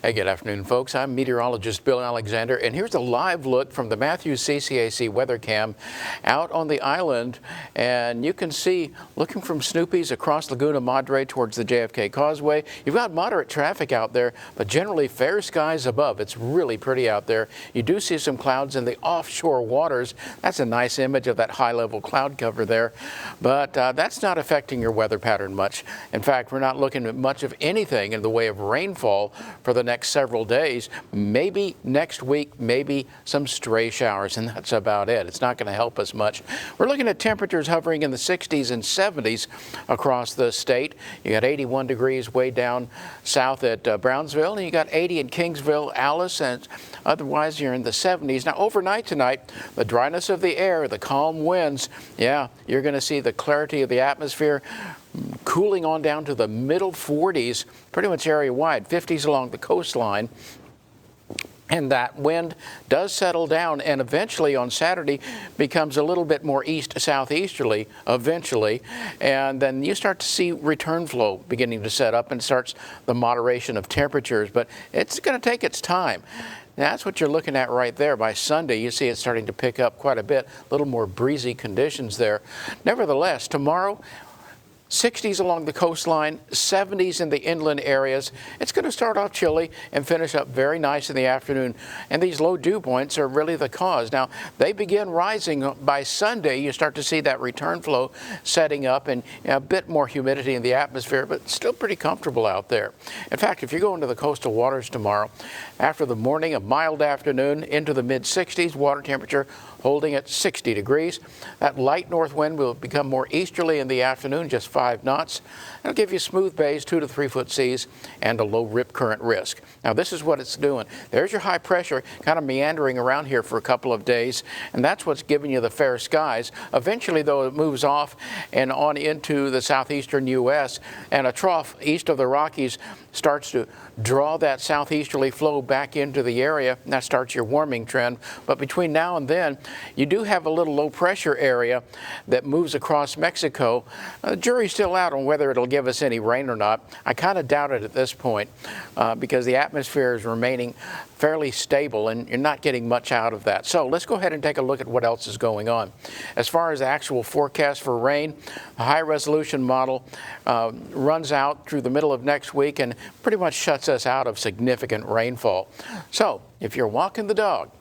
Hey, good afternoon, folks. I'm meteorologist Bill Alexander, and here's a live look from the Matthews CCAC weather cam out on the island. And you can see, looking from Snoopy's across Laguna Madre towards the JFK Causeway, you've got moderate traffic out there, but generally fair skies above. It's really pretty out there. You do see some clouds in the offshore waters. That's a nice image of that high-level cloud cover there, but that's not affecting your weather pattern much. In fact, we're not looking at much of anything in the way of rainfall for the next several days. Maybe next week, maybe some stray showers, and that's about it. It's not going to help us much. We're looking at temperatures hovering in the 60s and 70s across the state. You got 81 degrees way down south at Brownsville, and you got 80 in Kingsville, Alice, and otherwise you're in the 70s. Now, overnight tonight, the dryness of the air, the calm winds, yeah, you're going to see the clarity of the atmosphere cooling on down to the middle 40s, pretty much area-wide, 50s along the coastline. And that wind does settle down and eventually on Saturday becomes a little bit more east-southeasterly eventually. And then you start to see return flow beginning to set up and starts the moderation of temperatures. But it's going to take its time. Now, that's what you're looking at right there. By Sunday, you see it starting to pick up quite a bit, a little more breezy conditions there. Nevertheless, tomorrow, 60s along the coastline, 70s in the inland areas. It's going to start off chilly and finish up very nice in the afternoon. And these low dew points are really the cause. Now, they begin rising by Sunday. You start to see that return flow setting up and a bit more humidity in the atmosphere, but still pretty comfortable out there. In fact, if you go into the coastal waters tomorrow, after the morning, a mild afternoon into the mid-60s, water temperature holding at 60 degrees. That light north wind will become more easterly in the afternoon, just 5 knots. It'll give you smooth bays, 2 to 3 foot seas, and a low rip current risk. Now, this is what it's doing. There's your high pressure kind of meandering around here for a couple of days, and that's what's giving you the fair skies. Eventually, though, it moves off and on into the southeastern U.S., and a trough east of the Rockies starts to draw that southeasterly flow back into the area, and that starts your warming trend. But between now and then, you do have a little low pressure area that moves across Mexico. The jury's still out on whether it'll give us any rain or not. I kind of doubt it at this point because the atmosphere is remaining fairly stable and you're not getting much out of that. So let's go ahead and take a look at what else is going on. As far as the actual forecast for rain, the high resolution model runs out through the middle of next week and pretty much shuts us out of significant rainfall. So if you're walking the dog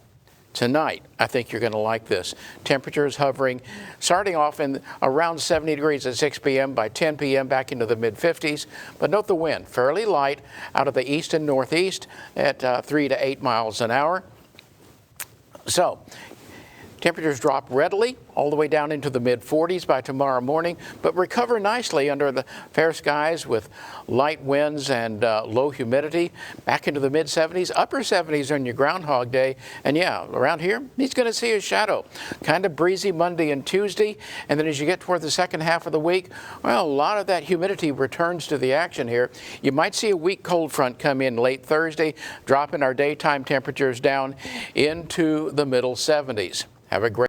tonight, I think you're going to like this. Temperatures hovering, starting off in around 70 degrees at 6 p.m. By 10 p.m. back into the mid-50s. But note the wind, fairly light out of the east and northeast at 3 to 8 miles an hour. So temperatures drop readily all the way down into the mid-40s by tomorrow morning, but recover nicely under the fair skies with light winds and low humidity back into the mid-70s, upper 70s on your Groundhog Day. And yeah, around here, he's going to see a shadow. Kind of breezy Monday and Tuesday, and then as you get toward the second half of the week, well, a lot of that humidity returns to the action here. You might see a weak cold front come in late Thursday, dropping our daytime temperatures down into the middle 70s. Have a great